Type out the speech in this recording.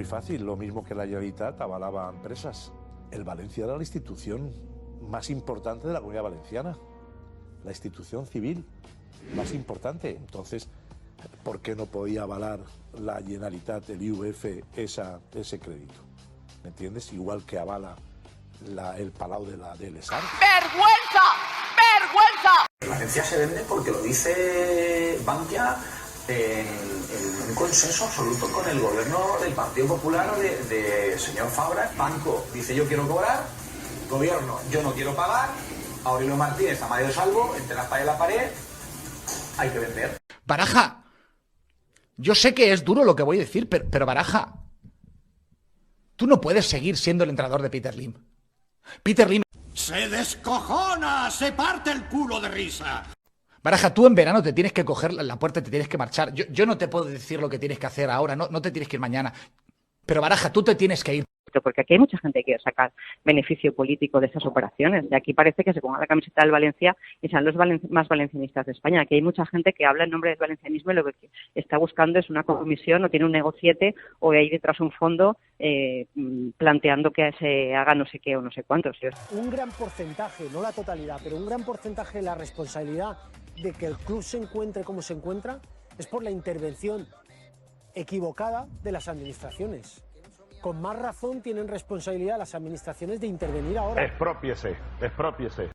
Muy fácil, lo mismo que la Generalitat avalaba empresas. El Valencia era la institución más importante de la Comunidad Valenciana, la institución civil más importante. Entonces, ¿por qué no podía avalar la Generalitat, el IUF, ese crédito? ¿Me entiendes? Igual que avala el Palau del ESAR. ¡Vergüenza! ¡Vergüenza! La agencia se vende porque lo dice Bankia en un consenso absoluto con el gobierno del Partido Popular de señor Fabra. Banco dice yo quiero cobrar, gobierno yo no quiero pagar, Aurelio Martínez, Amadeo Salvo, entre la pared y la pared, hay que vender. Baraja, yo sé que es duro lo que voy a decir, pero Baraja, tú no puedes seguir siendo el entrenador de Peter Lim. Peter Lim se descojona, se parte el culo de risa. Baraja, tú en verano te tienes que coger la puerta y te tienes que marchar. Yo no te puedo decir lo que tienes que hacer ahora, no te tienes que ir mañana. Pero Baraja, tú te tienes que ir. Porque aquí hay mucha gente que quiere sacar beneficio político de estas operaciones. Y aquí parece que se ponga la camiseta del Valencia y sean los más valencianistas de España. Aquí hay mucha gente que habla en nombre del valencianismo y lo que está buscando es una comisión o tiene un negociete o hay detrás un fondo planteando que se haga no sé qué o no sé cuántos. Un gran porcentaje, no la totalidad, pero un gran porcentaje de la responsabilidad de que el club se encuentre como se encuentra es por la intervención equivocada de las administraciones. Con más razón tienen responsabilidad las administraciones de intervenir ahora. Exprópiese.